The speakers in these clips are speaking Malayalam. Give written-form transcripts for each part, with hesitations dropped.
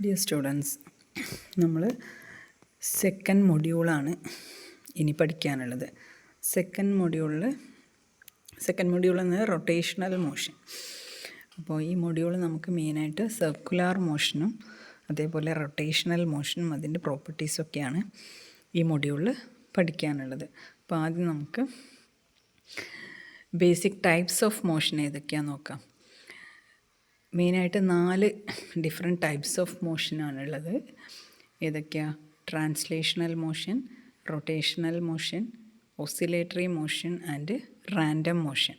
ഡിയർ സ്റ്റുഡൻസ്, നമ്മൾ സെക്കൻഡ് മൊഡ്യൂളാണ് ഇനി പഠിക്കാനുള്ളത്. സെക്കൻഡ് മൊഡ്യൂൾ എന്നത് റൊട്ടേഷണൽ മോഷൻ. അപ്പോൾ ഈ മൊഡ്യൂൾ നമുക്ക് മെയിനായിട്ട് സർക്കുലാർ മോഷനും അതേപോലെ റൊട്ടേഷണൽ മോഷനും അതിൻ്റെ പ്രോപ്പർട്ടീസൊക്കെയാണ് ഈ മൊഡ്യൂളിൽ പഠിക്കാനുള്ളത്. അപ്പോൾ ആദ്യം നമുക്ക് ബേസിക് ടൈപ്സ് ഓഫ് മോഷൻ ഏതൊക്കെയാണെന്ന് നോക്കാം. മെയിനായിട്ട് 4 ഡിഫറെൻറ്റ് ടൈപ്സ് ഓഫ് മോഷനാണുള്ളത്. ഏതൊക്കെയാണ്? Translational motion, rotational motion, oscillatory motion and random motion.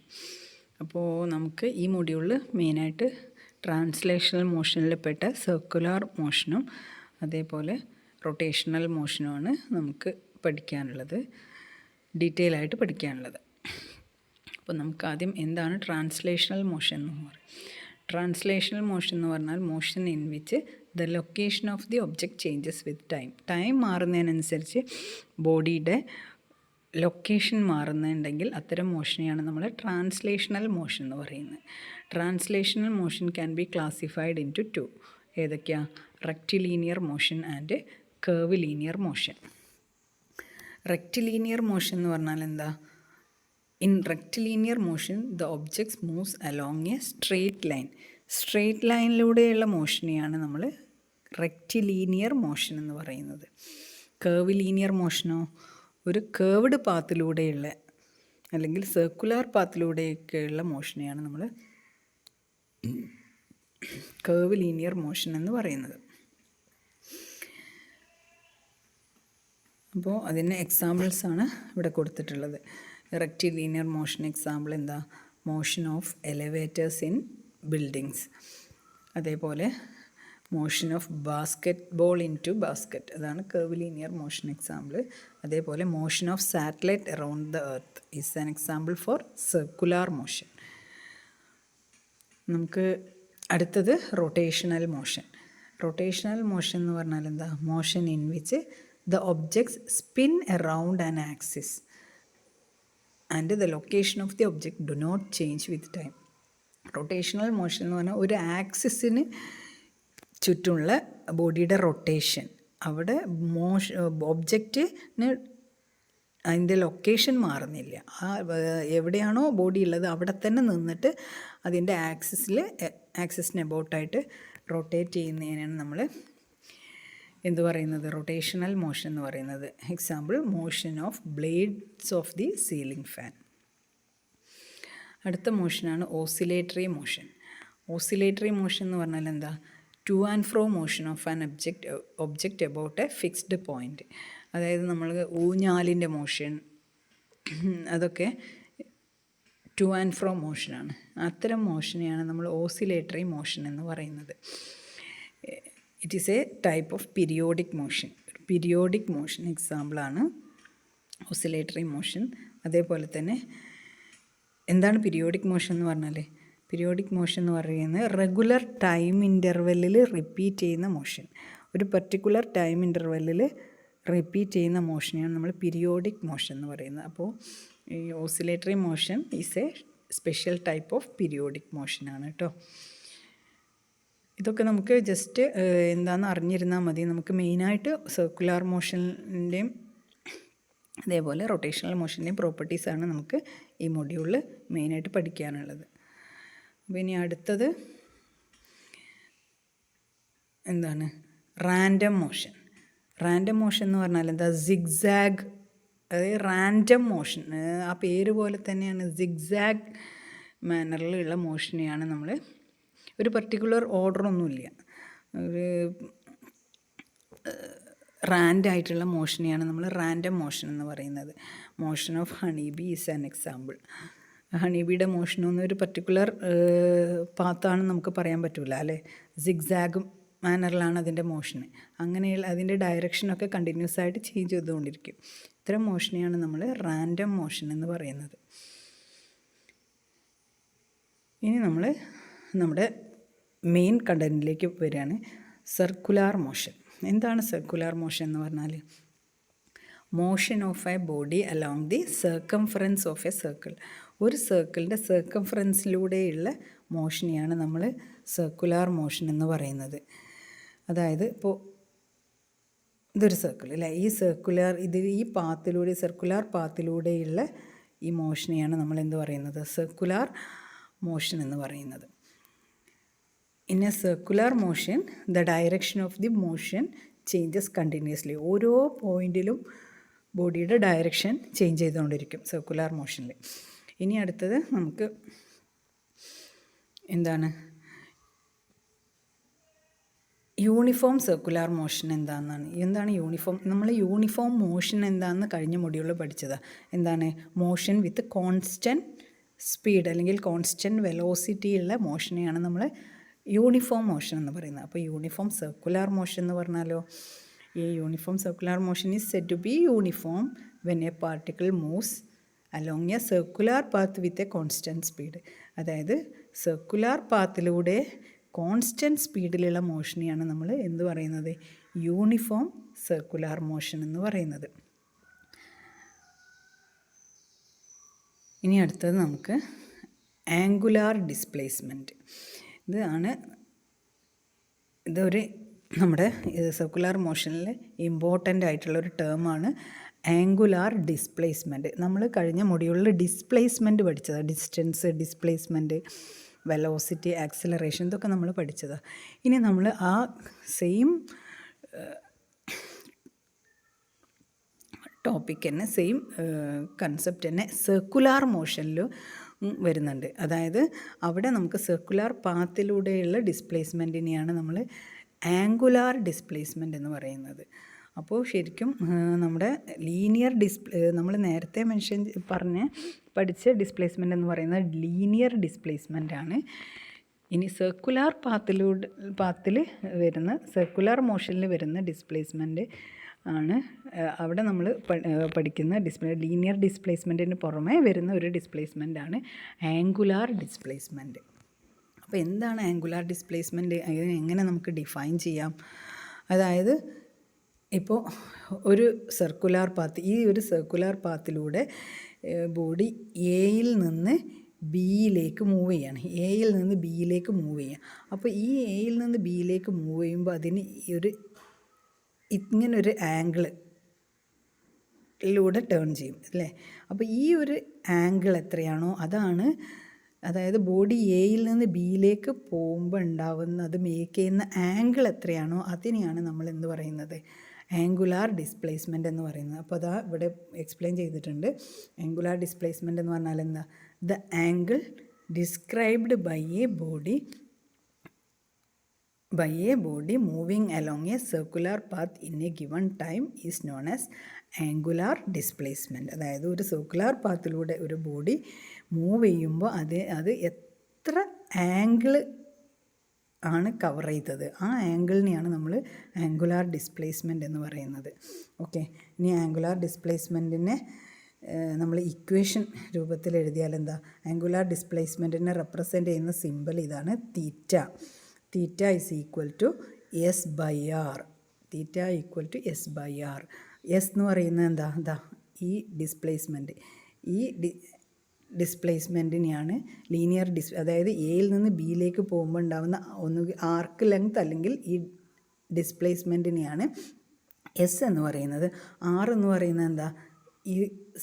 അപ്പോൾ നമുക്ക് ഈ മൊഡ്യൂളിൽ മെയിനായിട്ട് ട്രാൻസ്ലേഷണൽ മോഷനിൽ പെട്ട സർക്കുലാർ മോഷനും അതേപോലെ റൊട്ടേഷണൽ മോഷനുമാണ് നമുക്ക് പഠിക്കാനുള്ളത്, ഡീറ്റെയിൽ ആയിട്ട് പഠിക്കാനുള്ളത്. അപ്പോൾ നമുക്ക് ആദ്യം എന്താണ് ട്രാൻസ്ലേഷണൽ മോഷൻ എന്ന് പറയും. ട്രാൻസ്ലേഷണൽ മോഷൻ എന്ന് പറഞ്ഞാൽ motion in which the location of the object changes with time മാറുന്നതിനനുസരിച്ച് ബോഡിയുടെ ലൊക്കേഷൻ മാറുന്നുണ്ടെങ്കിൽ അത്തരം മോഷനെയാണ് നമ്മൾ ട്രാൻസ്ലേഷണൽ മോഷൻ എന്ന് പറയുന്നത്. Translational motion can be classified into 2. ഏതൊക്കെയാണ്? Rectilinear motion and curvilinear motion. Rectilinear motion എന്ന് പറഞ്ഞാൽ എന്താ? In rectilinear motion, the objects moves along a straight line. Straight ലൈനിലൂടെയുള്ള മോഷനെയാണ് നമ്മൾ റെക്റ്റിലീനിയർ മോഷൻ എന്ന് പറയുന്നത്. കർവ് ലീനിയർ മോഷനോ ഒരു കേർവ്ഡ് പാത്തിലൂടെയുള്ള അല്ലെങ്കിൽ സർക്കുലാർ പാത്തിലൂടെയൊക്കെയുള്ള മോഷനെയാണ് നമ്മൾ കർവ് ലീനിയർ മോഷൻ എന്ന് പറയുന്നത്. അപ്പോൾ അതിന് എക്സാമ്പിൾസാണ് ഇവിടെ കൊടുത്തിട്ടുള്ളത്. റെക്റ്റിലീനിയർ മോഷൻ എക്സാമ്പിൾ എന്താ? Motion of elevators in buildings, അതേപോലെ motion of basketball into basket, അതാണ് കർവ് ലീനിയർ മോഷൻ എക്സാമ്പിൾ. അതേപോലെ motion of satellite around the earth is an example for circular motion. നമുക്ക് അടുത്തത് റൊട്ടേഷണൽ മോഷൻ. റൊട്ടേഷണൽ മോഷൻ എന്ന് പറഞ്ഞാൽ എന്താ? Motion in which the objects spin around an axis and the location of the object do not change with time. Rotational motion എന്ന് പറഞ്ഞാൽ ഒരു ആക്സിസിന് ചുറ്റുമുള്ള ബോഡിയുടെ റൊട്ടേഷൻ, അവിടെ ഒബ്ജക്റ്റിന് അതിൻ്റെ ലൊക്കേഷൻ മാറുന്നില്ല. എവിടെയാണോ ബോഡി ഉള്ളത് അവിടെ തന്നെ നിന്നിട്ട് അതിൻ്റെ ആക്സിസിന് അബൌട്ടായിട്ട് റൊട്ടേറ്റ് ചെയ്യുന്നതിനാണ് നമ്മൾ എന്ത് പറയുന്നത്? റൊട്ടേഷണൽ മോഷൻ എന്ന് പറയുന്നത്. Example motion of blades of the ceiling fan. അടുത്ത മോഷനാണ് ഓസിലേറ്ററി മോഷൻ. ഓസിലേറ്ററി മോഷൻ എന്ന് പറഞ്ഞാൽ എന്താ? To and fro motion of an object about a fixed point. അതായത് നമ്മൾ ഊഞ്ഞാലിൻ്റെ മോഷൻ, അതൊക്കെ ടു ആൻഡ് ഫ്രോ മോഷനാണ്. അത്തരം മോഷനെയാണ് നമ്മൾ ഓസിലേറ്ററി മോഷൻ എന്ന് പറയുന്നത്. It is a type of periodic motion. Periodic motion എക്സാമ്പിളാണ് ഓസിലേറ്ററി മോഷൻ. അതേപോലെ തന്നെ എന്താണ് പീരിയോഡിക് മോഷൻ എന്ന് പറഞ്ഞാൽ? പീരിയോഡിക് മോഷൻ എന്ന് പറയുന്നത് റെഗുലർ ടൈം ഇൻ്റർവെല്ലിൽ റിപ്പീറ്റ് ചെയ്യുന്ന മോഷൻ. ഒരു പർട്ടിക്കുലർ ടൈം ഇൻ്റർവെല്ലിൽ റിപ്പീറ്റ് ചെയ്യുന്ന മോഷനെയാണ് നമ്മൾ പീരിയോഡിക് മോഷൻ എന്ന് പറയുന്നത്. അപ്പോൾ ഈ oscillatory motion is a special type of periodic മോഷനാണ് കേട്ടോ. ഇതൊക്കെ നമുക്ക് ജസ്റ്റ് എന്താണെന്ന് അറിഞ്ഞിരുന്നാൽ മതി. നമുക്ക് മെയിനായിട്ട് സർക്കുലാർ മോഷൻ്റെയും അതേപോലെ റൊട്ടേഷണൽ മോഷൻ്റെയും പ്രോപ്പർട്ടീസാണ് നമുക്ക് ഈ മൊഡ്യൂളിൽ മെയിനായിട്ട് പഠിക്കാനുള്ളത്. അപ്പോൾ ഇനി അടുത്തത് എന്താണ്? Random motion. റാൻഡം മോഷൻ എന്ന് പറഞ്ഞാൽ എന്താ? സിഗ്സാഗ്, അതായത് റാൻഡം മോഷൻ, ആ പേര് പോലെ തന്നെയാണ്. സിഗ്സാഗ് മാനറിലുള്ള മോഷനെയാണ് നമ്മൾ, ഒരു പർട്ടിക്കുലർ ഓർഡറൊന്നുമില്ല, ഒരു റാൻഡായിട്ടുള്ള മോഷനെയാണ് നമ്മൾ റാൻഡം മോഷൻ എന്ന് പറയുന്നത്. Motion of honey bee is an example. Honey ബിയുടെ മോഷനൊന്നും ഒരു പർട്ടിക്കുലർ പാത്താണെന്ന് നമുക്ക് പറയാൻ പറ്റില്ല അല്ലേ. സിഗ്സാഗ് മാനറിലാണ് അതിൻ്റെ മോഷൻ. അങ്ങനെയുള്ള അതിൻ്റെ ഡയറക്ഷനൊക്കെ കണ്ടിന്യൂസ് ആയിട്ട് ചേഞ്ച് ചെയ്തുകൊണ്ടിരിക്കും. ഇത്തരം മോഷനെയാണ് നമ്മൾ റാൻഡം മോഷൻ എന്ന് പറയുന്നത്. ഇനി നമ്മൾ നമ്മുടെ മെയിൻ കണ്ടൻറ്റിലേക്ക് വരികയാണ്. Circular motion. എന്താണ് സർക്കുലാർ മോഷൻ എന്ന് പറഞ്ഞാൽ? Motion of A body along the circumference of A circle. ഒരു സർക്കിളിൻ്റെ സർക്കംഫറൻസിലൂടെയുള്ള മോഷനെയാണ് നമ്മൾ സർക്കുലാർ മോഷൻ എന്ന് പറയുന്നത്. അതായത് ഇപ്പോൾ ഇതൊരു സർക്കിൾ അല്ലേ, ഈ സർക്കുലാർ പാത്തിലൂടെയുള്ള ഈ മോഷനെയാണ് നമ്മൾ എന്ത് പറയുന്നത്, സർക്കുലാർ മോഷൻ എന്ന് പറയുന്നത്. In A circular motion the direction of the motion changes continuously. ഓരോ പോയിന്റിലും ബോഡിയുടെ ഡയറക്ഷൻ ചേഞ്ച് ചെയ്തുകൊണ്ടിരിക്കും സർക്കുലാർ മോഷനിൽ. ഇനി അടുത്തത് നമുക്ക് എന്താണ് യൂണിഫോം സർക്കുലാർ മോഷൻ എന്താണ് യൂണിഫോം? നമ്മൾ യൂണിഫോം മോഷൻ എന്താണെന്ന് കഴിഞ്ഞ മൊഡ്യൂളിൽ പഠിച്ചതാണ്. എന്താണ് മോഷൻ വിത്ത് കോൺസ്റ്റൻറ്റ് സ്പീഡ് അല്ലെങ്കിൽ കോൺസ്റ്റൻറ്റ് വെലോസിറ്റിയുള്ള മോഷനെയാണ് നമ്മൾ യൂണിഫോം മോഷൻ എന്ന് പറയുന്നത്. അപ്പോൾ യൂണിഫോം സർക്കുലാർ മോഷൻ എന്ന് പറഞ്ഞാലോ, ഈ uniform circular motion is said to be uniform when a particle moves along a circular path with a constant speed. അതായത് സർക്കുലാർ പാത്തിലൂടെ കോൺസ്റ്റൻറ്റ് സ്പീഡിലുള്ള മോഷനെയാണ് നമ്മൾ എന്ത് പറയുന്നത്, യൂണിഫോം സർക്കുലാർ മോഷൻ എന്ന് പറയുന്നത്. ഇനി അടുത്തത് നമുക്ക് ആംഗുലാർ ഡിസ്പ്ലേസ്മെൻറ്റ്. ഇതൊരു നമ്മുടെ സർക്കുലാർ മോഷനിൽ ഇമ്പോർട്ടൻ്റ് ആയിട്ടുള്ളൊരു ടേമാണ് ആംഗുലാർ ഡിസ്പ്ലേസ്മെൻറ്റ്. നമ്മൾ കഴിഞ്ഞ മൊഡ്യൂളിൽ ഡിസ്പ്ലേസ്മെൻറ്റ് പഠിച്ചതാണ്. ഡിസ്റ്റൻസ്, ഡിസ്പ്ലേസ്മെൻറ്റ്, വെലോസിറ്റി, ആക്സിലറേഷൻ, ഇതൊക്കെ നമ്മൾ പഠിച്ചതാണ്. ഇനി നമ്മൾ ആ സെയിം ടോപ്പിക് തന്നെ, സെയിം കൺസെപ്റ്റ് തന്നെ സർക്കുലാർ മോഷനിൽ വരുന്നുണ്ട്. അതായത് അവിടെ നമുക്ക് സർക്കുലാർ പാത്തിലൂടെയുള്ള ഡിസ്പ്ലേസ്മെൻറ്റിനെയാണ് നമ്മൾ ആംഗുലാർ ഡിസ്പ്ലേസ്മെൻറ്റ് എന്ന് പറയുന്നത്. അപ്പോൾ ശരിക്കും നമ്മുടെ നമ്മൾ നേരത്തെ പഠിച്ച ഡിസ്പ്ലേസ്മെൻ്റ് എന്ന് പറയുന്നത് ലീനിയർ ഡിസ്പ്ലേസ്മെൻ്റ് ആണ്. ഇനി സർക്കുലാർ പാത്തിൽ വരുന്ന സർക്കുലാർ മോഷനിൽ വരുന്ന ഡിസ്പ്ലേസ്മെൻറ്റ് ആണ് അവിടെ നമ്മൾ പഠിക്കുന്ന ലീനിയർ ഡിസ്പ്ലേസ്മെൻറ്റിന് പുറമേ വരുന്ന ഒരു ഡിസ്പ്ലേസ്മെൻ്റ് ആണ് ആംഗുലാർ ഡിസ്പ്ലേസ്മെൻറ്റ്. അപ്പോൾ എന്താണ് ആംഗുലാർ ഡിസ്പ്ലേസ്മെൻറ്റ്, എങ്ങനെ നമുക്ക് ഡിഫൈൻ ചെയ്യാം? അതായത് ഇപ്പോൾ ഒരു സർക്കുലാർ പാത്തിലൂടെ ബോഡി എയിൽ നിന്ന് ബിയിലേക്ക് മൂവ് ചെയ്യാണ്. എയിൽ നിന്ന് ബിയിലേക്ക് മൂവ് ചെയ്യുക. അപ്പോൾ ഈ എയിൽ നിന്ന് ബിയിലേക്ക് മൂവ് ചെയ്യുമ്പോൾ അതിന് ഇങ്ങനൊരു ആംഗിളിലൂടെ ടേൺ ചെയ്യും അല്ലേ. അപ്പോൾ ഈ ഒരു ആംഗിൾ എത്രയാണോ അതായത് ബോഡി എയിൽ നിന്ന് ബിയിലേക്ക് പോകുമ്പോൾ അത് മേക്ക് ചെയ്യുന്ന ആംഗിൾ എത്രയാണോ അതിനെയാണ് നമ്മൾ എന്ത് പറയുന്നത്, ആംഗുലാർ ഡിസ്പ്ലേസ്മെൻ്റ് എന്ന് പറയുന്നത്. അപ്പോൾ അതാ ഇവിടെ എക്സ്പ്ലെയിൻ ചെയ്തിട്ടുണ്ട്. ആംഗുലാർ ഡിസ്പ്ലേസ്മെൻ്റ് എന്ന് പറഞ്ഞാൽ എന്താ, the angle described by a body moving along a circular path in a given time is known as angular displacement. അതായത് ഒരു സർക്കുലാർ പാത്തിലൂടെ ഒരു ബോഡി മൂവ് ചെയ്യുമ്പോൾ അത് എത്ര ആംഗിൾ ആണ് കവർ ചെയ്തത്, ആ ആംഗിളിനെയാണ് നമ്മൾ ആംഗുലാർ ഡിസ്പ്ലേസ്മെൻ്റ് എന്ന് പറയുന്നത്. ഓക്കെ, ഇനി ആംഗുലാർ ഡിസ്പ്ലേസ്മെൻറ്റിനെ നമ്മൾ ഇക്വേഷൻ രൂപത്തിൽ എഴുതിയാൽ എന്താ, ആംഗുലാർ ഡിസ്പ്ലേസ്മെൻറ്റിനെ റെപ്രസെൻ്റ് ചെയ്യുന്ന സിമ്പൽ ഇതാണ്, theta. Theta is equal to S by R. Theta equal to S by R. S എന്ന് പറയുന്നത് എന്താ, ഈ ഡിസ്പ്ലേസ്മെൻറ്റ്. ഈ ഡിസ്പ്ലേസ്മെൻറ്റിനെയാണ് അതായത് എയിൽ നിന്ന് ബിയിലേക്ക് പോകുമ്പോൾ ഉണ്ടാകുന്ന ഒന്നുകിൽ ആർക്ക് ലെങ്ത് അല്ലെങ്കിൽ ഈ ഡിസ്പ്ലേസ്മെൻറ്റിനെയാണ് എസ് എന്ന് പറയുന്നത്. ആർ എന്ന് പറയുന്നത് എന്താ, ഈ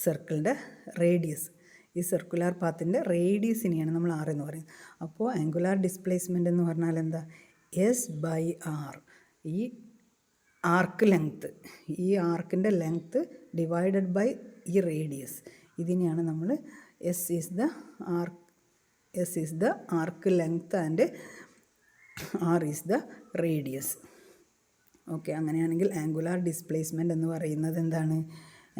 സർക്കിളിൻ്റെ റേഡിയസ്, ഈ സർക്കുലാർ പാത്തിൻ്റെ റേഡിയസിനെയാണ് നമ്മൾ ആർ എന്ന് പറയുന്നത്. അപ്പോൾ ആംഗുലാർ ഡിസ്പ്ലേസ്മെൻ്റ് എന്ന് പറഞ്ഞാൽ എന്താ, എസ് ബൈ ആർ. ഈ ആർക്ക് ലെങ്ത്ത്, ഈ ആർക്കിൻ്റെ ലെങ്ത്ത് ഡിവൈഡഡ് ബൈ ഈ റേഡിയസ്, ഇതിനെയാണ് നമ്മൾ S is the arc length and R is the radius. Okay, അങ്ങനെയാണെങ്കിൽ ആംഗുലാർ ഡിസ്പ്ലേസ്മെൻ്റ് എന്ന് പറയുന്നത് എന്താണ്,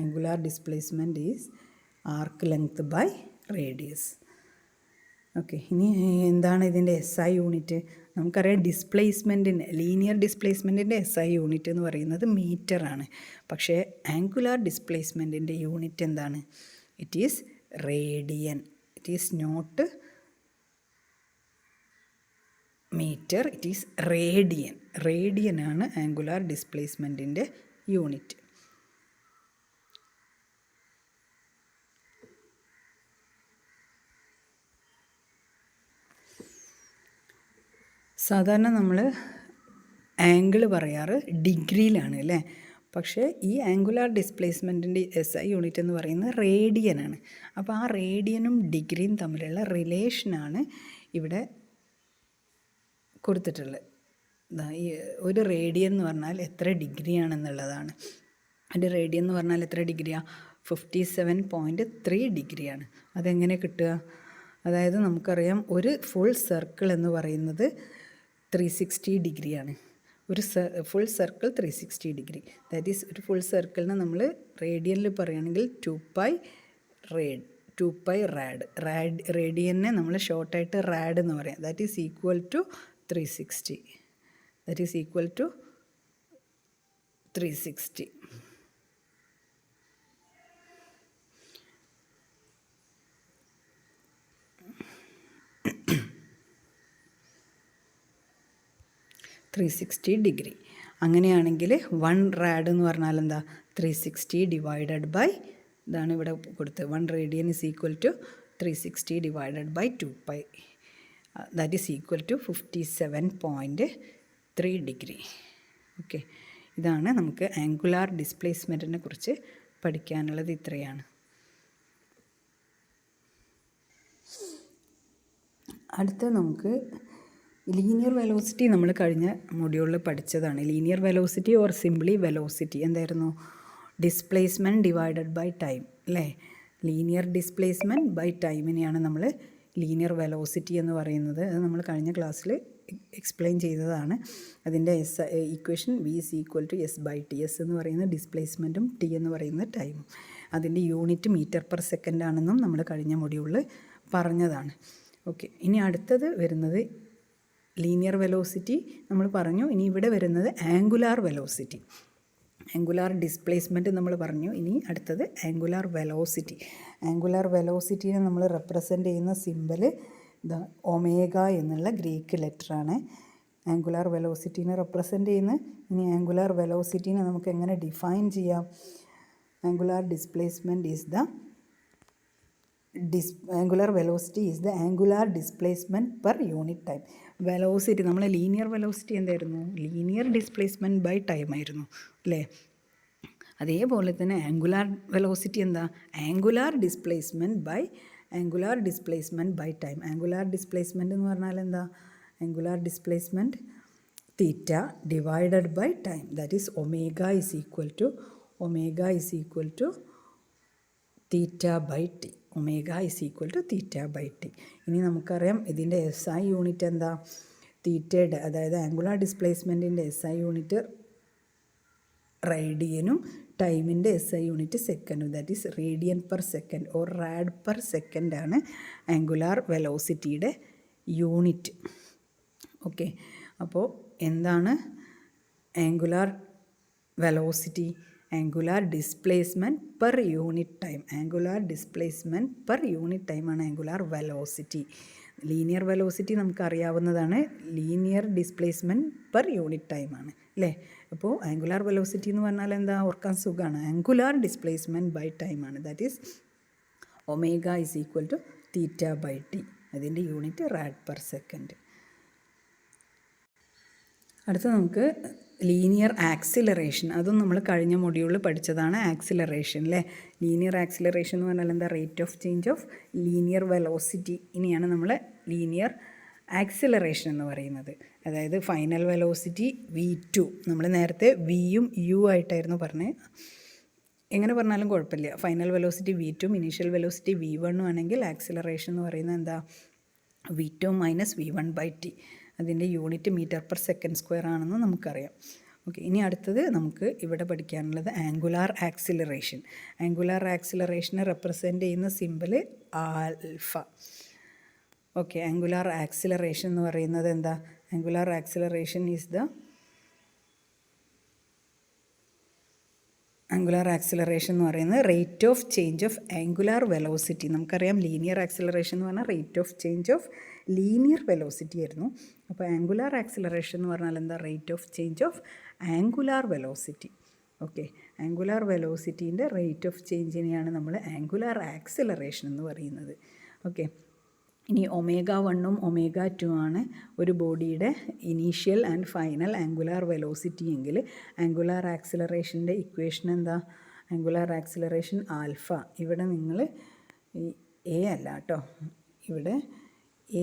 angular displacement is arc length by radius. Okay, ഇനി എന്താണ് ഇതിൻ്റെ SI യൂണിറ്റ്? നമുക്കറിയാം ലീനിയർ ഡിസ്പ്ലേസ്മെൻറ്റിൻ്റെ SI യൂണിറ്റ് എന്ന് പറയുന്നത് മീറ്ററാണ്. പക്ഷേ ആംഗുലാർ ഡിസ്പ്ലേസ്മെൻറ്റിൻ്റെ യൂണിറ്റ് എന്താണ്? It is radian. It is not metre, it is radian. റേഡിയനാണ് ആംഗുലാർ ഡിസ്പ്ലേസ്മെൻറ്റിൻ്റെ യൂണിറ്റ്. സാധാരണ നമ്മൾ ആംഗിൾ പറയാറ് ഡിഗ്രിയിലാണ് അല്ലേ. പക്ഷേ ഈ ആംഗുലാർ ഡിസ്പ്ലേസ്മെൻറ്റിൻ്റെ SI യൂണിറ്റ് എന്ന് പറയുന്നത് റേഡിയനാണ്. അപ്പോൾ ആ റേഡിയനും ഡിഗ്രിയും തമ്മിലുള്ള റിലേഷനാണ് ഇവിടെ കൊടുത്തിട്ടുള്ളത്. ഈ ഒരു റേഡിയൻ എന്ന് പറഞ്ഞാൽ എത്ര ഡിഗ്രിയാണെന്നുള്ളതാണ്. ഒരു റേഡിയൻ എന്ന് പറഞ്ഞാൽ എത്ര ഡിഗ്രിയാണ്? 57.3 ഡിഗ്രിയാണ്. അതെങ്ങനെ കിട്ടുക? അതായത് നമുക്കറിയാം ഒരു ഫുൾ സർക്കിൾ എന്ന് പറയുന്നത് 360 ഡിഗ്രിയാണ്. ഒരു full circle 360 degree. That is ഒരു ഫുൾ സർക്കിളിന് നമ്മൾ റേഡിയനിൽ പറയുകയാണെങ്കിൽ 2π റാഡ്. റേഡിയനെ നമ്മൾ ഷോർട്ടായിട്ട് റാഡ് എന്ന് പറയാം. That is equal to 360. That is equal to 360. Degree. അങ്ങനെയാണെങ്കിൽ 1 റാഡ് എന്ന് പറഞ്ഞാൽ എന്താ? 360 ഡിവൈഡഡ് ബൈ, ഇതാണ് ഇവിടെ കൊടുത്തത്, 1 radian is equal to 360 divided by 2π. That is equal to 57.3 degree. Okay, ഇതാണ് നമുക്ക് ആംഗുലാർ ഡിസ്പ്ലേസ്മെൻറ്റിനെ കുറിച്ച് പഠിക്കാനുള്ളത്. ഇത്രയാണ്. അടുത്ത നമുക്ക് ലീനിയർ വെലോസിറ്റി നമ്മൾ കഴിഞ്ഞ മൊഡ്യൂളിൽ പഠിച്ചതാണ്. Linear velocity or simply velocity എന്തായിരുന്നു? ഡിസ്പ്ലേസ്മെൻറ്റ് ഡിവൈഡഡ് ബൈ ടൈം അല്ലേ. ലീനിയർ ഡിസ്പ്ലേസ്മെൻറ്റ് ബൈ ടൈമിനെയാണ് നമ്മൾ ലീനിയർ വെലോസിറ്റി എന്ന് പറയുന്നത്. അത് നമ്മൾ കഴിഞ്ഞ ക്ലാസ്സിൽ എക്സ്പ്ലെയിൻ ചെയ്തതാണ്. അതിൻ്റെ equation V is equal to S/T. S എന്ന് പറയുന്നത് ഡിസ്പ്ലേസ്മെൻറ്റും T എന്ന് പറയുന്നത് ടൈമും. അതിൻ്റെ യൂണിറ്റ് മീറ്റർ പെർ സെക്കൻഡ് ആണെന്നും നമ്മൾ കഴിഞ്ഞ മൊഡ്യൂളിൽ പറഞ്ഞതാണ്. ഓക്കെ, ഇനി അടുത്തത് വരുന്നത് ലീനിയർ വെലോസിറ്റി നമ്മൾ പറഞ്ഞു. ഇനി ഇവിടെ വരുന്നത് ആംഗുലാർ വെലോസിറ്റി. ആംഗുലാർ ഡിസ്പ്ലേസ്മെൻറ്റ് നമ്മൾ പറഞ്ഞു. ഇനി അടുത്തത് ആംഗുലാർ വെലോസിറ്റി. ആംഗുലാർ വെലോസിറ്റിനെ നമ്മൾ റെപ്രസെൻ്റ് ചെയ്യുന്ന സിമ്പൽ ഒമേഗ എന്നുള്ള ഗ്രീക്ക് ലെറ്ററാണ്. ആംഗുലാർ വെലോസിറ്റീനെ റെപ്രസെൻ്റ് ചെയ്യുന്നത്. ഇനി ആംഗുലാർ വെലോസിറ്റീനെ നമുക്ക് എങ്ങനെ ഡിഫൈൻ ചെയ്യാം? Angular displacement is the angular velocity is the angular displacement per unit time. Velocity നമ്മൾ ലീനിയർ വെലോസിറ്റി എന്തായിരുന്നു? ലീനിയർ ഡിസ്പ്ലേസ്മെൻറ്റ് ബൈ ടൈം ആയിരുന്നു അല്ലേ. അതേപോലെ തന്നെ ആംഗുലാർ വെലോസിറ്റി എന്താ? Angular displacement by time. Angular displacement എന്ന് പറഞ്ഞാൽ എന്താ? Angular displacement theta divided by time. That is omega is equal to theta by T. Omega is equal to theta by T. ഇനി നമുക്കറിയാം ഇതിൻ്റെ SI യൂണിറ്റ് എന്താ? തീറ്റയുടെ, അതായത് ആംഗുലാർ ഡിസ്പ്ലേസ്മെൻറ്റിൻ്റെ SI യൂണിറ്റ് റേഡിയനും ടൈമിൻ്റെ SI യൂണിറ്റ് സെക്കൻഡും. That is radian per second or rad per സെക്കൻഡാണ് ആംഗുലാർ വെലോസിറ്റിയുടെ യൂണിറ്റ്. ഓക്കെ, അപ്പോൾ എന്താണ് angular velocity? Angular displacement per unit time. Angular displacement per unit ടൈമാണ് ആംഗുലാർ വെലോസിറ്റി. ലീനിയർ വെലോസിറ്റി നമുക്കറിയാവുന്നതാണ്. ലീനിയർ ഡിസ്പ്ലേസ്മെൻറ്റ് പെർ യൂണിറ്റ് ടൈമാണ് അല്ലേ. അപ്പോൾ ആംഗുലാർ വെലോസിറ്റി എന്ന് പറഞ്ഞാൽ എന്താ? ഓർക്കാൻ സുഖമാണ്. ആംഗുലാർ ഡിസ്പ്ലേസ്മെൻറ്റ് ബൈ ടൈമാണ്. That is omega is equal to theta by T. അതിൻ്റെ യൂണിറ്റ് റാഡ് പെർ സെക്കൻഡ്. അടുത്ത നമുക്ക് ലീനിയർ ആക്സിലറേഷൻ. അതും നമ്മൾ കഴിഞ്ഞ മൊഡ്യൂളിൽ പഠിച്ചതാണ്. ആക്സിലറേഷൻ അല്ലേ. ലീനിയർ ആക്സിലറേഷൻ എന്ന് പറഞ്ഞാൽ എന്താ? Rate of change of linear velocity. ഇനിയാണ് നമ്മൾ ലീനിയർ ആക്സിലറേഷൻ എന്ന് പറയുന്നത്. അതായത് ഫൈനൽ വെലോസിറ്റി V2. നമ്മൾ നേരത്തെ Vയും U ആയിട്ടായിരുന്നു പറഞ്ഞത്. എങ്ങനെ പറഞ്ഞാലും കുഴപ്പമില്ല. Final velocity V2, initial velocity V1 ആണെങ്കിൽ ആക്സിലറേഷൻ എന്ന് പറയുന്നത് എന്താ? V2 minus V1/t. അതിൻ്റെ unit metre per second square ആണെന്ന് നമുക്കറിയാം. ഓക്കെ, ഇനി അടുത്തത് നമുക്ക് ഇവിടെ പഠിക്കാനുള്ളത് ആംഗുലാർ ആക്സിലറേഷൻ. ആംഗുലാർ ആക്സിലറേഷനെ റെപ്രസെൻ്റ് ചെയ്യുന്ന symbol alpha. Okay, angular acceleration എന്ന് പറയുന്നത് എന്താ? Angular acceleration is the angular acceleration എന്ന് പറയുന്നത് rate of change of angular velocity. നമുക്കറിയാം ലീനിയർ ആക്സിലറേഷൻ എന്ന് പറഞ്ഞാൽ rate of change of linear velocity ആയിരുന്നു. അപ്പോൾ ആംഗുലാർ ആക്സിലറേഷൻ എന്ന് പറഞ്ഞാൽ എന്താ? Rate of change of angular velocity. Okay, angular വെലോസിറ്റീൻ്റെ rate of ചേഞ്ചിനെയാണ് നമ്മൾ ആംഗുലാർ ആക്സിലറേഷൻ എന്ന് പറയുന്നത്. ഓക്കെ, ഇനി ഒമേഗ 1ഉം ഒമേഗ 2 ആണ് ഒരു ബോഡിയുടെ initial and final angular velocity എങ്കിൽ ആംഗുലാർ ആക്സിലറേഷൻ്റെ ഇക്വേഷൻ എന്താ? Angular acceleration alpha. ഇവിടെ നിങ്ങൾ ഈ എ അല്ല കേട്ടോ, ഇവിടെ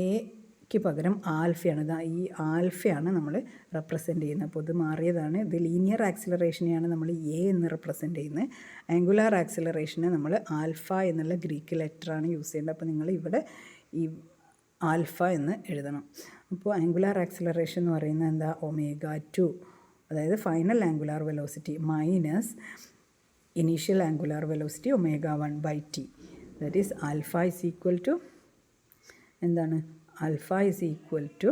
എക്ക് പകരം ആൽഫയാണ്. ഇതാ ഈ ആൽഫയാണ് നമ്മൾ റെപ്രസെൻ്റ് ചെയ്യുന്നത്. അപ്പോൾ ഇത് മാറിയതാണ്. ഇത് ലീനിയർ ആക്സിലറേഷനെയാണ് നമ്മൾ എ എന്ന് റെപ്രസെൻ്റ് ചെയ്യുന്നത്. ആംഗുലാർ ആക്സിലറേഷനെ നമ്മൾ ആൽഫ എന്നുള്ള ഗ്രീക്ക് ലെറ്ററാണ് യൂസ് ചെയ്യേണ്ടത്. അപ്പോൾ നിങ്ങൾ ഇവിടെ ഈ ആൽഫ എന്ന് എഴുതണം. അപ്പോൾ ആംഗുലാർ ആക്സിലറേഷൻ എന്ന് പറയുന്നത് എന്താ? ഒമേഗ 2, അതായത് final angular velocity minus initial angular velocity ω1/t. That is alpha is equal to എന്താണ്? Alpha is equal to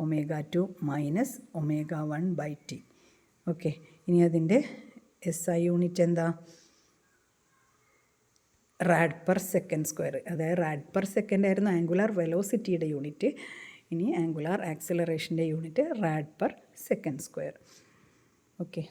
ω2 minus ω1/t. Okay, ഇനി അതിൻ്റെ SI യൂണിറ്റ് എന്താ? Rad per second square. അതായത് റാഡ് പെർ സെക്കൻഡ് ആയിരുന്നു ആംഗുലാർ വെലോസിറ്റിയുടെ യൂണിറ്റ്. ഇനി ആംഗുലാർ ആക്സിലറേഷൻ്റെ unit rad per second square. Okay.